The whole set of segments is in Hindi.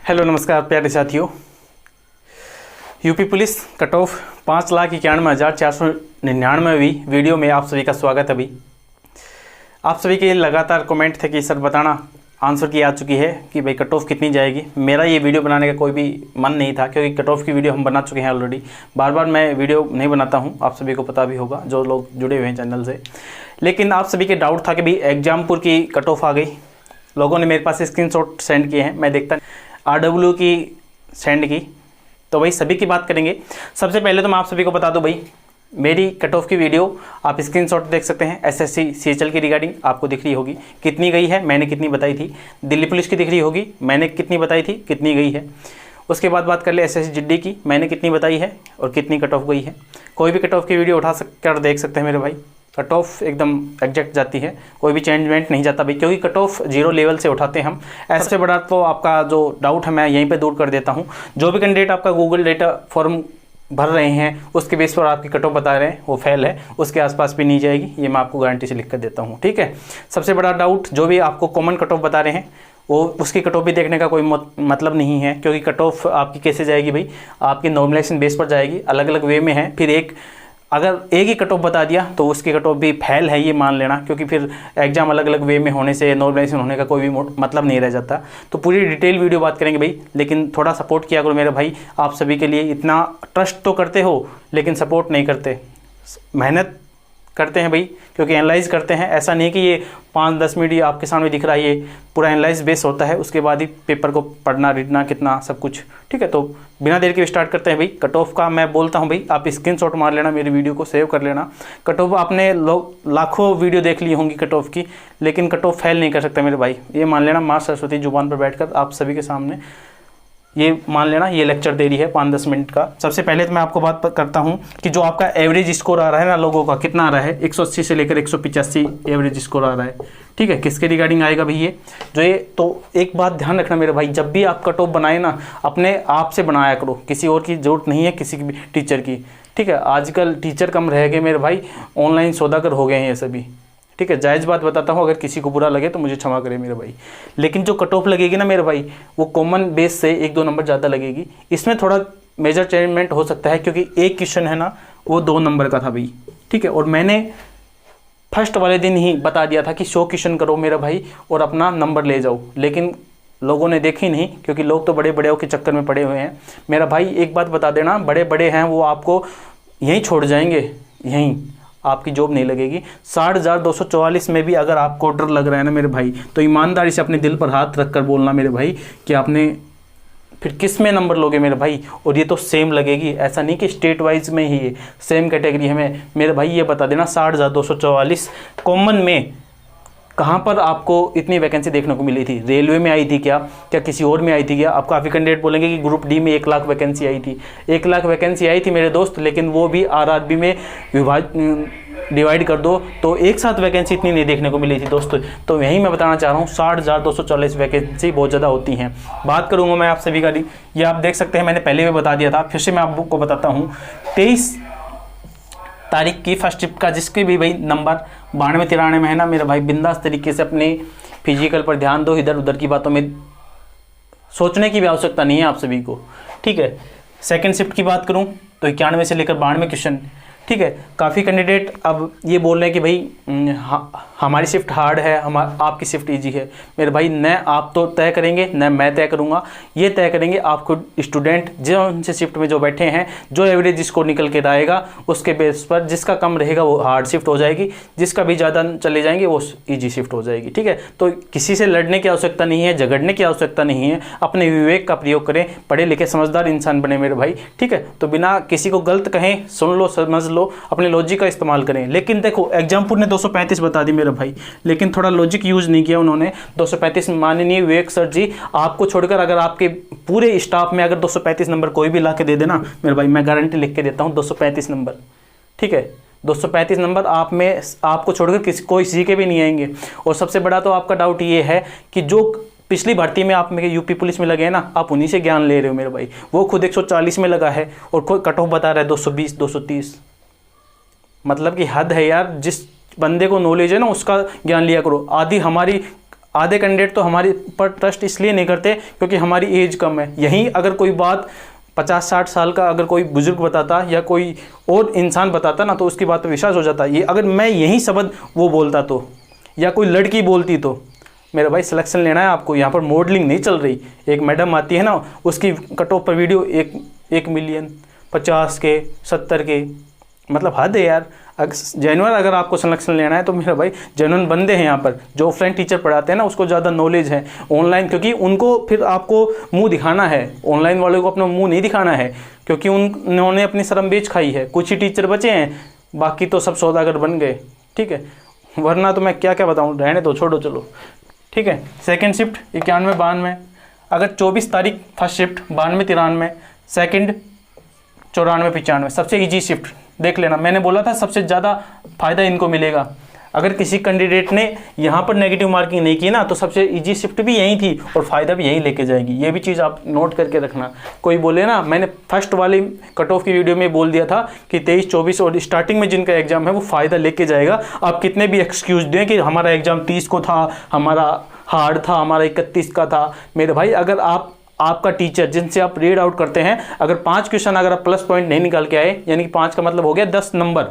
हेलो नमस्कार प्यारे साथियों। यूपी पुलिस कट ऑफ 5,91,499वीं वीडियो में आप सभी का स्वागत है। अभी आप सभी के लगातार कमेंट थे कि सर बताना, आंसर की आ चुकी है कि भाई कट ऑफ कितनी जाएगी। मेरा ये वीडियो बनाने का कोई भी मन नहीं था क्योंकि कट ऑफ की वीडियो हम बना चुके हैं ऑलरेडी। बार बार मैं वीडियो नहीं बनाता हूँ, आप सभी को पता भी होगा जो लोग जुड़े हुए हैं चैनल से। लेकिन आप सभी के डाउट था कि भाई एग्जामपुर की कट ऑफ आ गई, लोगों ने मेरे पास स्क्रीनशॉट सेंड किए हैं, मैं देखता RW की सेंड की, तो भाई सभी की बात करेंगे। सबसे पहले तो मैं आप सभी को बता दूं भाई, मेरी कट ऑफ की वीडियो आप स्क्रीनशॉट देख सकते हैं। SSC CHL की रिगार्डिंग आपको दिख रही होगी, कितनी गई है, मैंने कितनी बताई थी। दिल्ली पुलिस की दिख रही होगी, मैंने कितनी बताई थी, कितनी गई है। उसके बाद बात कर ले SSC GD की, मैंने कितनी बताई है और कितनी कट ऑफ गई है। कोई भी कट ऑफ की वीडियो उठा कर देख सकते हैं मेरे भाई, कट ऑफ एकदम एग्जैक्ट जाती है, कोई भी चेंजमेंट नहीं जाता भाई, क्योंकि कट ऑफ 0 लेवल से उठाते हैं हम। सबसे बड़ा तो आपका जो डाउट है मैं यहीं पे दूर कर देता हूँ। जो भी कैंडिडेट आपका गूगल डेटा फॉर्म भर रहे हैं उसके बेस पर आपकी कट ऑफ बता रहे हैं वो फेल है, उसके आसपास भी नहीं जाएगी, ये मैं आपको गारंटी से लिख कर देता हूँ। ठीक है, सबसे बड़ा डाउट जो भी आपको कॉमन कट ऑफ बता रहे हैं वो उसकी कट ऑफ भी देखने का कोई मतलब नहीं है, क्योंकि कट ऑफ आपकी कैसे जाएगी भाई, आपकी नॉर्मलाइजेशन बेस पर जाएगी, अलग अलग वे में है। फिर अगर एक ही कट ऑफ बता दिया तो उसकी कट ऑफ भी फेल है, ये मान लेना, क्योंकि फिर एग्जाम अलग अलग वे में होने से नॉर्मलाइजेशन होने का कोई भी मतलब नहीं रह जाता। तो पूरी डिटेल वीडियो बात करेंगे भाई, लेकिन थोड़ा सपोर्ट किया करो मेरे भाई। आप सभी के लिए इतना ट्रस्ट तो करते हो लेकिन सपोर्ट नहीं करते, मेहनत करते हैं भाई, क्योंकि एनालाइज करते हैं। ऐसा नहीं कि ये 5-10 मिनट आपके सामने दिख रहा है, ये पूरा एनालाइज बेस होता है, उसके बाद ही पेपर को पढ़ना, रीडना, कितना सब कुछ। ठीक है, तो बिना देर के स्टार्ट करते हैं भाई। कट ऑफ का मैं बोलता हूँ भाई, आप स्क्रीनशॉट मार लेना, मेरी वीडियो को सेव कर लेना। कट ऑफ आपने लाखों वीडियो देख ली होंगी कट ऑफ की, लेकिन कट ऑफ फेल नहीं कर सकता मेरे भाई, ये मान लेना। माँ सरस्वती जुबान पर बैठकर आप सभी के सामने ये मान लेना, ये लेक्चर दे रही है 5-10 मिनट का। सबसे पहले तो मैं आपको बात करता हूँ कि जो आपका एवरेज स्कोर आ रहा है ना लोगों का, कितना आ रहा है, 180 से लेकर 185 एवरेज स्कोर आ रहा है। ठीक है, किसके रिगार्डिंग आएगा भाई ये तो एक बात ध्यान रखना मेरे भाई, जब भी आप कट ऑफ बनाए ना अपने आप से बनाया करो, किसी और की जरूरत नहीं है, किसी की भी टीचर की। ठीक है, आजकल टीचर कम रह गए मेरे भाई, ऑनलाइन सौदागर हो गए हैं ये सभी। ठीक है, जायज़ बात बताता हूँ, अगर किसी को बुरा लगे तो मुझे क्षमा करे मेरे भाई। लेकिन जो कट ऑफ लगेगी ना मेरे भाई, वो कॉमन बेस से 1-2 नंबर ज़्यादा लगेगी। इसमें थोड़ा मेजर चेंजमेंट हो सकता है, क्योंकि एक क्वेश्चन है ना वो 2 नंबर का था भाई। ठीक है, और मैंने फर्स्ट वाले दिन ही बता दिया था कि 100 क्वेश्चन करो मेरा भाई और अपना नंबर ले जाओ, लेकिन लोगों ने देखी नहीं, क्योंकि लोग तो बड़े बड़े के चक्कर में पड़े हुए हैं। मेरा भाई एक बात बता देना, बड़े बड़े हैं वो आपको यहीं छोड़ जाएंगे, यहीं आपकी जॉब नहीं लगेगी। 60,244 में भी अगर आपको डर लग रहा है ना मेरे भाई, तो ईमानदारी से अपने दिल पर हाथ रख कर बोलना मेरे भाई कि आपने फिर किस में नंबर लोगे मेरे भाई। और ये तो सेम लगेगी, ऐसा नहीं कि स्टेट वाइज में ही है, सेम कैटेगरी है मेरे भाई। ये बता देना 60,244 कॉमन में कहाँ पर आपको इतनी वैकेंसी देखने को मिली थी? रेलवे में आई थी क्या किसी और में आई थी क्या? आप काफ़ी कैंडिडेट बोलेंगे कि ग्रुप डी में 1 लाख वैकेंसी आई थी। 1 लाख वैकेंसी आई थी मेरे दोस्त, लेकिन वो भी RRB में डिवाइड कर दो तो एक साथ वैकेंसी इतनी नहीं देखने को मिली थी दोस्तों। तो यही मैं बताना चाह रहा हूँ, 60,244 वैकेंसी बहुत ज़्यादा होती हैं। बात करूँगा मैं आप सभी का, ये आप देख सकते हैं, मैंने पहले भी बता दिया था, फिर से मैं आपको बताता हूँ। 23 तारीख की फर्स्ट शिफ्ट का जिसके भी भाई नंबर 92-93 में है ना मेरा भाई, बिंदास तरीके से अपने फिजिकल पर ध्यान दो, इधर उधर की बातों में सोचने की भी आवश्यकता नहीं है आप सभी को। ठीक है, सेकंड शिफ्ट की बात करूं तो 91 से लेकर 92 क्वेश्चन। ठीक है, काफ़ी कैंडिडेट अब ये बोल रहे हैं कि भाई हमारी शिफ्ट हार्ड है, आपकी शिफ्ट इजी है। मेरे भाई न आप तो तय करेंगे न मैं तय करूँगा, ये तय करेंगे आपको स्टूडेंट जो उनसे शिफ्ट में जो बैठे हैं, जो एवरेज स्कोर निकल के आएगा उसके बेस पर। जिसका कम रहेगा वो हार्ड शिफ्ट हो जाएगी, जिसका भी ज़्यादा चले जाएंगे वो ईजी शिफ्ट हो जाएगी। ठीक है, तो किसी से लड़ने की आवश्यकता नहीं है, झगड़ने की आवश्यकता नहीं है, अपने विवेक का प्रयोग करें, पढ़े लिखे समझदार इंसान बने मेरे भाई। ठीक है, तो बिना किसी को गलत कहें, सुन लो समझ लो, अपने लॉजिक का इस्तेमाल करें। लेकिन देखो एग्जामपुर ने 235 बता दी मेरे भाई, लेकिन थोड़ा लॉजिक यूज नहीं किया उन्होंने। 235 माननीय विवेक सर जी, आपको छोड़कर अगर आपके पूरे स्टाफ में अगर 235 नंबर कोई भी ला के दे देना मेरे भाई, मैं गारंटी लिख के देता हूँ 235 नंबर। ठीक है, 235 नंबर आप में आपको छोड़कर कोई किसी के भी नहीं आएंगे। और सबसे बड़ा तो आपका डाउट ये है कि जो पिछली भर्ती में आप में यूपी पुलिस में लगे हैं ना, आप उन्हीं से ज्ञान ले रहे हो मेरे भाई। वो खुद 140 में लगा है और कोई कट ऑफ बता रहा है 220-230। मतलब कि हद है यार, जिस बंदे को नॉलेज है ना उसका ज्ञान लिया करो। आधी हमारी आधे कैंडिडेट तो हमारे पर ट्रस्ट इसलिए नहीं करते क्योंकि हमारी एज कम है। यहीं अगर कोई बात 50-60 साल का अगर कोई बुजुर्ग बताता या कोई और इंसान बताता ना, तो उसकी बात पर विश्वास हो जाता। ये अगर मैं यही शब्द वो बोलता तो, या कोई लड़की बोलती तो, मेरा भाई सिलेक्शन लेना है आपको, यहाँ पर मॉडलिंग नहीं चल रही। एक मैडम आती है ना, उसकी कट ऑफ पर वीडियो 1 मिलियन, 50 के, 70 के, मतलब हद है यार। जेन्युइन अगर आपको सिलेक्शन लेना है तो मेरा भाई जेन्युइन बंदे हैं यहाँ पर, जो ऑफलाइन टीचर पढ़ाते हैं ना, उसको ज़्यादा नॉलेज है। ऑनलाइन क्योंकि उनको फिर आपको मुंह दिखाना है, ऑनलाइन वाले को अपना मुंह नहीं दिखाना है, क्योंकि उन्होंने अपनी शर्म बेच खाई है। कुछ ही टीचर बचे हैं, बाकी तो सब सौदागर बन गए, ठीक है। वरना तो मैं क्या क्या बताऊँ, रहने दो, छोड़ो, चलो, ठीक है। सेकेंड शिफ्ट 91-92, अगर 24 तारीख फर्स्ट शिफ्ट 92-93, सेकेंड 94-95, सबसे ईजी शिफ्ट देख लेना। मैंने बोला था सबसे ज़्यादा फ़ायदा इनको मिलेगा। अगर किसी कैंडिडेट ने यहाँ पर नेगेटिव मार्किंग नहीं की ना, तो सबसे इजी शिफ्ट भी यही थी और फ़ायदा भी यही लेके जाएगी। ये भी चीज़ आप नोट करके रखना। कोई बोले ना, मैंने फर्स्ट वाली कट ऑफ की वीडियो में बोल दिया था कि 23-24 और स्टार्टिंग में जिनका एग्ज़ाम है वो फ़ायदा लेके जाएगा। आप कितने भी एक्सक्यूज़ दें कि हमारा एग्ज़ाम 30 को था, हमारा हार्ड था, हमारा 31 का था, मेरे भाई अगर आपका टीचर जिनसे आप रीड आउट करते हैं, अगर 5 क्वेश्चन अगर आप प्लस पॉइंट नहीं निकाल के आए, यानी कि 5 का मतलब हो गया 10 नंबर,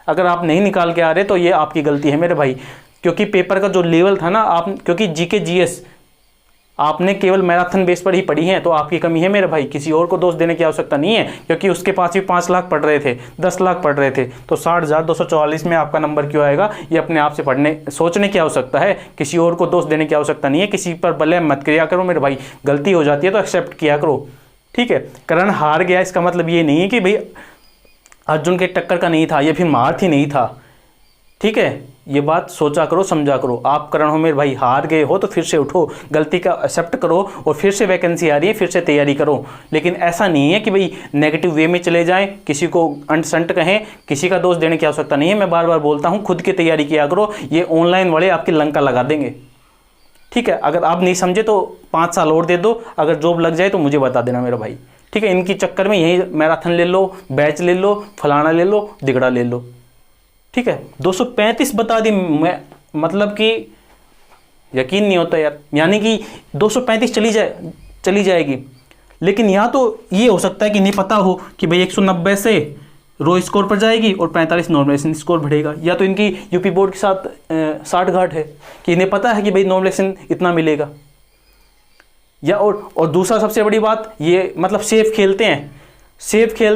अगर आप नहीं निकाल के आ रहे तो ये आपकी गलती है मेरे भाई। क्योंकि पेपर का जो लेवल था ना, आप क्योंकि जीके जीएस आपने केवल मैराथन बेस पर ही पढ़ी है, तो आपकी कमी है मेरे भाई। किसी और को दोष देने की आवश्यकता नहीं है, क्योंकि उसके पास भी 5 लाख पढ़ रहे थे, 10 लाख पढ़ रहे थे, तो 60,244 में आपका नंबर क्यों आएगा, ये अपने आप से सोचने की आवश्यकता है। किसी और को दोष देने की आवश्यकता नहीं है। किसी पर भले मत किया करो मेरे भाई, गलती हो जाती है तो एक्सेप्ट किया करो, ठीक है। करण हार गया इसका मतलब ये नहीं है कि भाई अर्जुन के टक्कर का नहीं था, ये फिर मार्थ ही नहीं था, ठीक है। ये बात सोचा करो, समझा करो। आप करण हो मेरे भाई, हार गए हो तो फिर से उठो, गलती का एक्सेप्ट करो और फिर से वैकेंसी आ रही है, फिर से तैयारी करो। लेकिन ऐसा नहीं है कि भाई नेगेटिव वे में चले जाएं, किसी को अंट संट कहें, किसी का दोष देने की आवश्यकता नहीं है। मैं बार बार बोलता हूँ, खुद की तैयारी किया करो। ये ऑनलाइन वाले आपकी लंका लगा देंगे, ठीक है। अगर आप नहीं समझे तो 5 साल और दे दो, अगर जॉब लग जाए तो मुझे बता देना मेरा भाई, ठीक है। इनकी चक्कर में यही मैराथन ले लो, बैच ले लो, फलाना ले लो, दिगड़ा ले लो, ठीक है। 235 बता दी मैं, मतलब कि यकीन नहीं होता यार, यानी कि 235 चली जाएगी। लेकिन यहाँ तो ये हो सकता है कि नहीं पता हो कि भाई 190 से रो स्कोर पर जाएगी और 45 नॉर्मलाइजेशन स्कोर बढ़ेगा, या तो इनकी यूपी बोर्ड के साथ 60 घाट है कि इन्हें पता है कि भाई नॉर्मलाइजेशन इतना मिलेगा। या और दूसरा सबसे बड़ी बात, ये मतलब सेफ खेलते हैं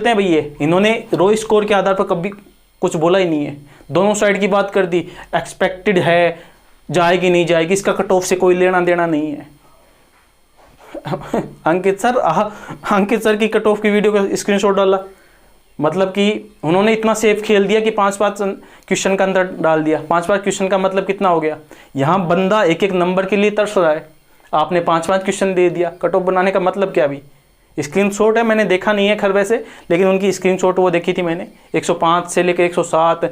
भाई। ये इन्होंने रो स्कोर के आधार पर कभी कुछ बोला ही नहीं है, दोनों साइड की बात कर दी। एक्सपेक्टेड है, जाएगी नहीं जाएगी, इसका कट ऑफ से कोई लेना देना नहीं है। अंकित सर की कट ऑफ की वीडियो का स्क्रीनशॉट डाला, मतलब कि उन्होंने इतना सेफ खेल दिया कि 5-5 क्वेश्चन का अंदर डाल दिया। 5-5 क्वेश्चन का मतलब कितना हो गया, यहाँ बंदा एक नंबर के लिए तरस रहा है, आपने 5-5 क्वेश्चन दे दिया। कट ऑफ बनाने का मतलब क्या? अभी स्क्रीनशॉट है, मैंने देखा नहीं है खैर वैसे, लेकिन उनकी स्क्रीनशॉट वो देखी थी मैंने। 105 से लेकर 107,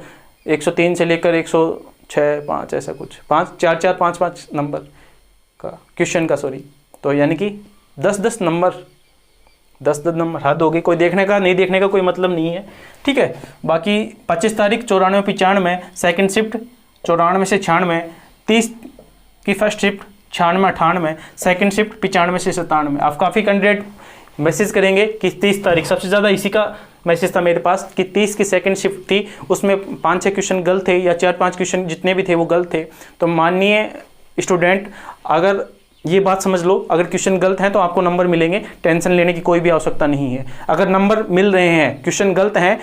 103 से लेकर 106-5 ऐसा कुछ, 5 नंबर का क्वेश्चन का, सॉरी। तो यानी कि 10-10 नंबर हद होगी। कोई देखने का नहीं देखने का कोई मतलब नहीं है, ठीक है। बाकी 25 तारीख 94-95 सेकेंड शिफ्ट, 94 से 96, 30 की फर्स्ट शिफ्ट 96-98, सेकेंड शिफ्ट 95 से 97। अब काफ़ी कैंडिडेट मैसेज करेंगे कि 30 तारीख, सबसे ज़्यादा इसी का मैसेज था मेरे पास कि 30 की सेकंड शिफ्ट थी, उसमें 5-6 क्वेश्चन गलत थे या 4-5 क्वेश्चन जितने भी थे वो गलत थे। तो माननीय स्टूडेंट, अगर ये बात समझ लो, अगर क्वेश्चन गलत हैं तो आपको नंबर मिलेंगे, टेंशन लेने की कोई भी आवश्यकता नहीं है। अगर नंबर मिल रहे हैं, क्वेश्चन गलत हैं,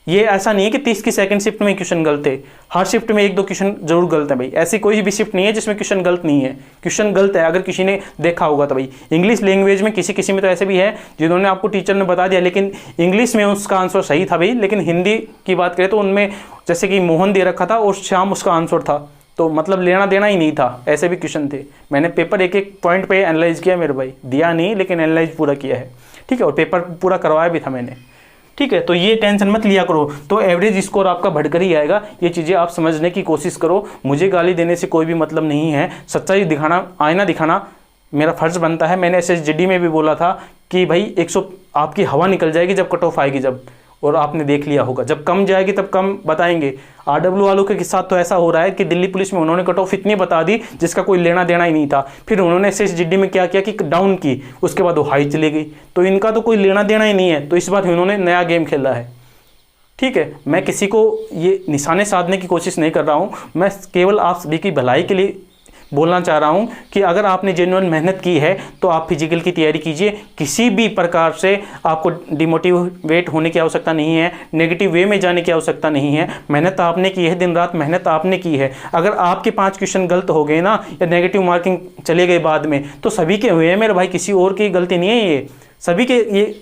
ये ऐसा नहीं है कि 30 की सेकंड शिफ्ट में क्वेश्चन गलत है, हर शिफ्ट में 1-2 क्वेश्चन जरूर गलत है भाई। ऐसी कोई भी शिफ्ट नहीं है जिसमें क्वेश्चन गलत नहीं है, क्वेश्चन गलत है। अगर किसी ने देखा होगा तो भाई, इंग्लिश लैंग्वेज में किसी में तो ऐसे भी है जिन्होंने आपको टीचर ने बता दिया, लेकिन इंग्लिश में उसका आंसर सही था भाई, लेकिन हिंदी की बात करें तो उनमें जैसे कि मोहन दे रखा था और श्याम उसका आंसर था, तो मतलब लेना देना ही नहीं था, ऐसे भी क्वेश्चन थे। मैंने पेपर एक पॉइंट पे एनालाइज किया मेरे भाई, दिया नहीं लेकिन एनालाइज पूरा किया है, ठीक है, और पेपर पूरा करवाया भी था मैंने, ठीक है। तो ये टेंशन मत लिया करो, तो एवरेज स्कोर आपका बढ़कर ही आएगा। ये चीज़ें आप समझने की कोशिश करो। मुझे गाली देने से कोई भी मतलब नहीं है, सच्चाई दिखाना, आईना दिखाना मेरा फर्ज बनता है। मैंने SSGD में भी बोला था कि भाई 100 आपकी हवा निकल जाएगी जब कट ऑफ आएगी, जब और आपने देख लिया होगा, जब कम जाएगी तब कम बताएंगे। RW वालों के साथ तो ऐसा हो रहा है कि दिल्ली पुलिस में उन्होंने कट ऑफ इतनी बता दी जिसका कोई लेना देना ही नहीं था, फिर उन्होंने SSGD में क्या किया कि डाउन की, उसके बाद वो हाई चली गई, तो इनका तो कोई लेना देना ही नहीं है। तो इस बार इन्होंने नया गेम खेला है। ठीक है, मैं किसी को ये निशाने साधने की कोशिश नहीं कर रहा हूँ, मैं केवल आप सभी की भलाई के लिए बोलना चाह रहा हूँ कि अगर आपने जेन्युइन मेहनत की है तो आप फिजिकल की तैयारी कीजिए। किसी भी प्रकार से आपको डिमोटिवेट होने की आवश्यकता नहीं है, नेगेटिव वे में जाने की आवश्यकता नहीं है। मेहनत आपने की है, दिन रात मेहनत आपने की है। अगर आपके 5 क्वेश्चन गलत हो गए ना, या नेगेटिव मार्किंग चले गए बाद में, तो सभी के हुए हैं मेरे भाई, किसी और की गलती नहीं है, ये सभी के ये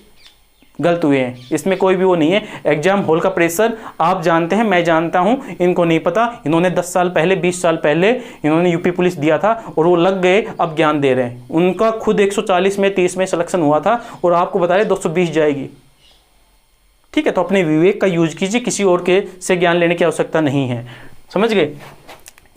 गलत हुए हैं, इसमें कोई भी वो नहीं है। एग्जाम हॉल का प्रेशर आप जानते हैं, मैं जानता हूं, इनको नहीं पता। इन्होंने 10 साल पहले 20 साल पहले इन्होंने यूपी पुलिस दिया था और वो लग गए, अब ज्ञान दे रहे हैं। उनका खुद 140 में 30 में सिलेक्शन हुआ था और आपको बता रहे 220 जाएगी। ठीक है, तो अपने विवेक का यूज कीजिए, किसी और के से ज्ञान लेने की आवश्यकता नहीं है, समझ गए।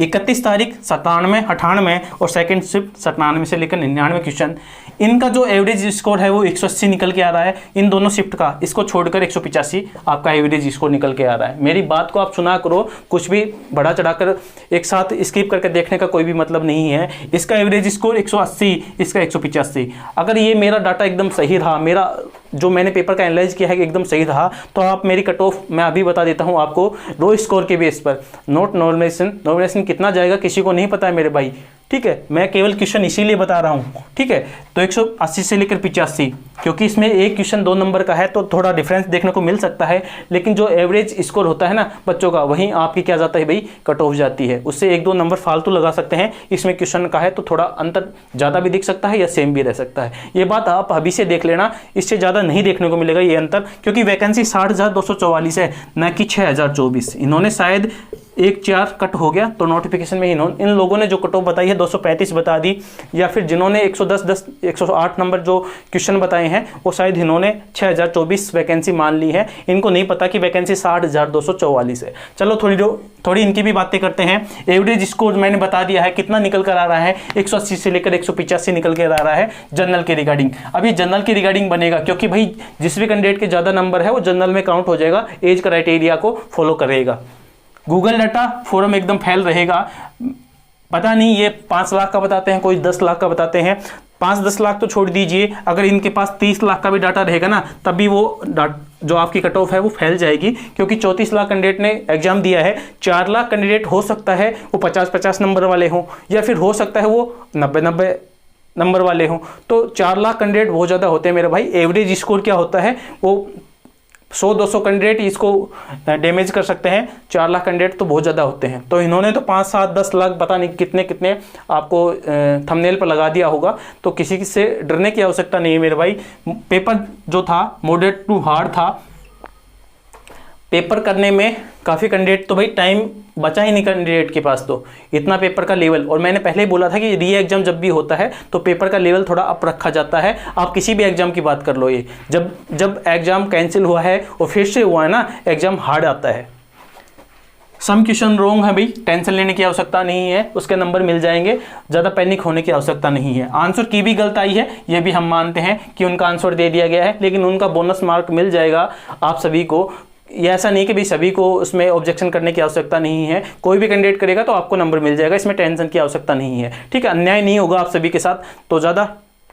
31 तारीख 97, 98 और सेकंड शिफ्ट 97 से लेकर 99 क्वेश्चन। इनका जो एवरेज स्कोर है वो 180 निकल के आ रहा है। इन दोनों शिफ्ट का, इसको छोड़कर 185 आपका एवरेज स्कोर निकल के आ रहा है। मेरी बात को आप सुना करो, कुछ भी बढ़ा चढ़ाकर एक साथ स्किप करके देखने का कोई भी मतलब नहीं है। इसका एवरेज स्कोर 180, इसका 185। अगर ये मेरा डाटा एकदम सही रहा, मेरा जो मैंने पेपर का एनालाइज किया है एकदम सही रहा, तो आप मेरी कट ऑफ मैं अभी बता देता हूं आपको रो स्कोर के बेस पर। नोट नॉर्मलाइजेशन कितना जाएगा किसी को नहीं पता है मेरे भाई। ठीक है, मैं केवल क्वेश्चन इसीलिए बता रहा हूं। ठीक है, तो 180 से लेकर 85, क्योंकि इसमें एक क्वेश्चन 2 नंबर का है तो थोड़ा डिफरेंस देखने को मिल सकता है, लेकिन जो एवरेज स्कोर होता है ना बच्चों का, वहीं आपकी क्या जाता है भाई, कट ऑफ जाती है। उससे 1-2 नंबर फालतू लगा सकते हैं। इसमें क्वेश्चन का है तो थोड़ा अंतर ज़्यादा भी दिख सकता है या सेम भी रह सकता है। ये बात आप अभी से देख लेना, इससे ज़्यादा नहीं देखने को मिलेगा ये अंतर, क्योंकि वैकेंसी 60,244 है, न कि 6,024। इन्होंने शायद 1-4 कट हो गया, तो नोटिफिकेशन में इन लोगों ने जो कट ऑफ बताई है 235 बता दी, या फिर जिन्होंने 108 नंबर जो क्वेश्चन बताए हैं वो शायद इन्होंने 6,024 वैकेंसी मान ली है। इनको नहीं पता कि वैकेंसी 60,244 है। चलो थोड़ी इनकी भी बातें करते हैं। एवरेज स्कोर मैंने बता दिया है कितना निकल कर आ रहा है, 180 से लेकर 185 निकल कर आ रहा है जनरल के रिगार्डिंग। अभी जनरल के रिगार्डिंग बनेगा, क्योंकि भाई जिस भी कैंडिडेट के ज़्यादा नंबर है वो जनरल में काउंट हो जाएगा, एज क्राइटेरिया को फॉलो करेगा। गूगल डाटा फोरम एकदम फैल रहेगा। पता नहीं ये 5 लाख का बताते हैं, कोई 10 लाख का बताते हैं। 5-10 लाख तो छोड़ दीजिए, अगर इनके पास 30 लाख का भी डाटा रहेगा ना, तब भी वो जो आपकी कट ऑफ है वो फैल जाएगी, क्योंकि 34 लाख कैंडिडेट ने एग्जाम दिया है। 4 लाख कैंडिडेट हो सकता है वो 50-50 नंबर वाले हों, या फिर हो सकता है वो 90-90 नंबर वाले हों। तो 4 लाख कैंडिडेट बहुत ज़्यादा होते हैं मेरे भाई। एवरेज स्कोर क्या होता है, वो 100-200 कैंडिडेट इसको डैमेज कर सकते हैं, 4 लाख कैंडिडेट तो बहुत ज़्यादा होते हैं। तो इन्होंने तो 5-7-10 लाख पता नहीं कितने आपको थंबनेल पर लगा दिया होगा, तो किसी से डरने की आवश्यकता नहीं है मेरे भाई। पेपर जो था मॉडरेट टू हार्ड था, पेपर करने में काफ़ी कैंडिडेट तो भाई टाइम बचा ही नहीं कैंडिडेट के पास, तो इतना पेपर का लेवल। और मैंने पहले ही बोला था कि री एग्जाम जब भी होता है तो पेपर का लेवल थोड़ा अप रखा जाता है। आप किसी भी एग्जाम की बात कर लो, ये जब एग्जाम कैंसिल हुआ है और फिर से हुआ है ना, एग्जाम हार्ड आता है। सम क्वेश्चन रॉन्ग है भाई, टेंशन लेने की आवश्यकता नहीं है, उसके नंबर मिल जाएंगे, ज़्यादा पैनिक होने की आवश्यकता नहीं है। आंसर की भी गलत आई है, ये भी हम मानते हैं कि उनका आंसर दे दिया गया है, लेकिन उनका बोनस मार्क मिल जाएगा आप सभी को। ये ऐसा नहीं कि भाई सभी को उसमें ऑब्जेक्शन करने की आवश्यकता नहीं है, कोई भी कैंडिडेट करेगा तो आपको नंबर मिल जाएगा, इसमें टेंशन की आवश्यकता नहीं है। ठीक है, अन्याय नहीं होगा आप सभी के साथ, तो ज़्यादा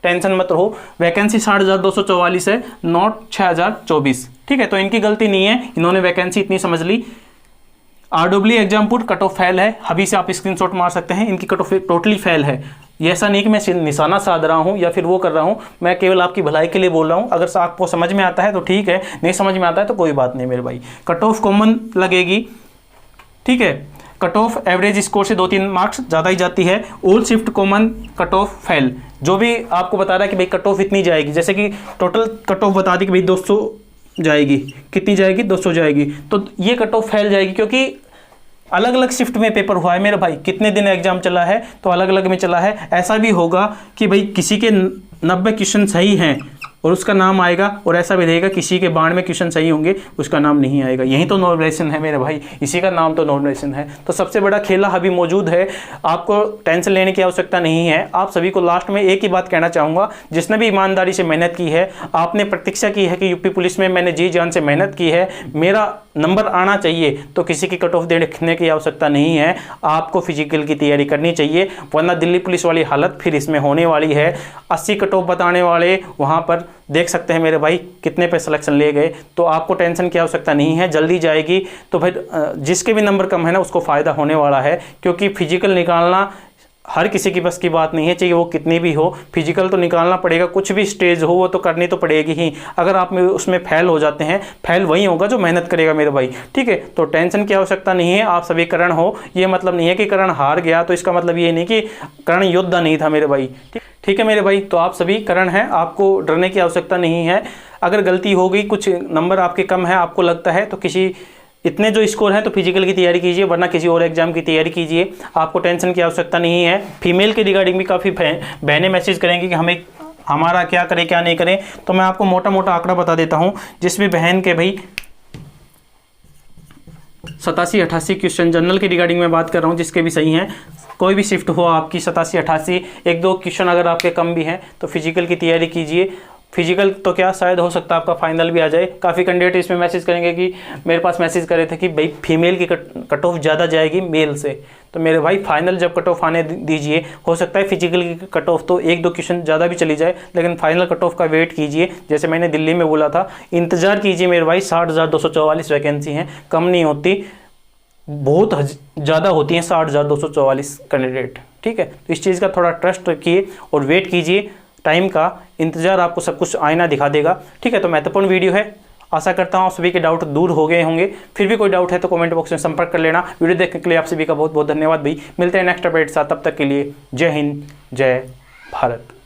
टेंशन मत रहो। वैकेंसी 60,244 है, नॉट 6,024। ठीक है, तो इनकी गलती नहीं है, इन्होंने वैकेंसी इतनी समझ ली। RW Exampur cut off fail है, अभी से आप स्क्रीनशॉट मार सकते हैं, इनकी कट ऑफ टोटली फेल है। ये ऐसा नहीं कि मैं निशाना साध रहा हूँ या फिर वो कर रहा हूँ, मैं केवल आपकी भलाई के लिए बोल रहा हूँ। अगर आपको समझ में आता है तो ठीक है, नहीं समझ में आता है तो कोई बात नहीं मेरे भाई। कट ऑफ कॉमन लगेगी, ठीक है। कट ऑफ एवरेज स्कोर से 2-3 मार्क्स ज़्यादा ही जाती है। All shift common cut off fail, जो भी आपको बता रहा है कि भाई कट ऑफ इतनी जाएगी, जैसे कि टोटल कट ऑफ बता दी कि भाई 200 जाएगी, कितनी जाएगी, 200 जाएगी, तो ये कट ऑफ फैल जाएगी, क्योंकि अलग अलग शिफ्ट में पेपर हुआ है मेरे भाई। कितने दिन एग्जाम चला है तो अलग अलग में चला है। ऐसा भी होगा कि भाई किसी के 90 क्वेश्चन सही हैं और उसका नाम आएगा, और ऐसा भी रहेगा किसी के बाण में क्वेश्चन सही होंगे उसका नाम नहीं आएगा। यही तो नॉर्मलाइजेशन है मेरे भाई, इसी का नाम तो नॉर्मलाइजेशन है। तो सबसे बड़ा खेला अभी मौजूद है, आपको टेंशन लेने की आवश्यकता नहीं है। आप सभी को लास्ट में एक ही बात कहना चाहूँगा, जिसने भी ईमानदारी से मेहनत की है, आपने प्रतीक्षा की है कि यूपी पुलिस में मैंने जी जान से मेहनत की है, मेरा नंबर आना चाहिए, तो किसी की कट ऑफ देखने की आवश्यकता नहीं है। आपको फिजिकल की तैयारी करनी चाहिए, वरना दिल्ली पुलिस वाली हालत फिर इसमें होने वाली है। 80 कट ऑफ बताने वाले वहाँ पर देख सकते हैं मेरे भाई कितने पे सिलेक्शन ले गए। तो आपको टेंशन की आवश्यकता नहीं है, जल्दी जाएगी। तो भाई जिसके भी नंबर कम है ना उसको फ़ायदा होने वाला है, क्योंकि फिजिकल निकालना हर किसी की बस की बात नहीं है, चाहिए वो कितनी भी हो, फिजिकल तो निकालना पड़ेगा। कुछ भी स्टेज हो वो तो करनी तो पड़ेगी ही। अगर आप उसमें फेल हो जाते हैं, फेल वही होगा जो मेहनत करेगा मेरे भाई, ठीक है। तो टेंशन की आवश्यकता नहीं है, आप सभी करण हो। ये मतलब नहीं है कि करण हार गया, तो इसका मतलब ये नहीं कि करण योद्धा नहीं था मेरे भाई, ठीक है मेरे भाई। तो आप सभी करण हैं, आपको डरने की आवश्यकता नहीं है। अगर गलती हो गई, कुछ नंबर आपके कम है आपको लगता है, तो किसी इतने जो स्कोर हैं तो फिजिकल की तैयारी कीजिए, वरना किसी और एग्जाम की तैयारी कीजिए। आपको टेंशन की आवश्यकता नहीं है। फीमेल के रिगार्डिंग भी काफ़ी बहनें मैसेज करेंगी कि हमें हमारा क्या करें क्या नहीं करें, तो मैं आपको मोटा मोटा आंकड़ा बता देता हूं। जिस भी बहन के भाई 87-88 क्वेश्चन जनरल की रिगार्डिंग में बात कर रहा हूं, जिसके भी सही हैं, कोई भी शिफ्ट हो आपकी 87-88, 1-2 क्वेश्चन अगर आपके कम भी हैं तो फिजिकल की तैयारी कीजिए। फिजिकल तो क्या शायद हो सकता है आपका फाइनल भी आ जाए। काफ़ी कैंडिडेट इसमें मैसेज करेंगे कि मेरे पास मैसेज करे थे कि भाई फीमेल की कट ऑफ ज़्यादा जाएगी मेल से, तो मेरे भाई फाइनल जब कट ऑफ आने दीजिए, हो सकता है फिजिकल की कट ऑफ तो 1-2 क्वेश्चन ज़्यादा भी चली जाए, लेकिन फाइनल कट ऑफ का वेट कीजिए। जैसे मैंने दिल्ली में बोला था, इंतज़ार कीजिए मेरे भाई। 60,244 वैकेंसी हैं, कम नहीं होती, बहुत ज़्यादा होती हैं 60,244 कैंडिडेट, ठीक है। तो इस चीज़ का थोड़ा ट्रस्ट रखिए और वेट कीजिए, टाइम का इंतजार आपको सब कुछ आईना दिखा देगा, ठीक है। तो महत्वपूर्ण वीडियो है, आशा करता हूँ सभी के डाउट दूर हो गए होंगे। फिर भी कोई डाउट है तो कमेंट बॉक्स में संपर्क कर लेना। वीडियो देखने के लिए आप सभी का बहुत बहुत धन्यवाद भाई। मिलते हैं नेक्स्ट अपडेट साथ, तब तक के लिए जय हिंद, जय भारत।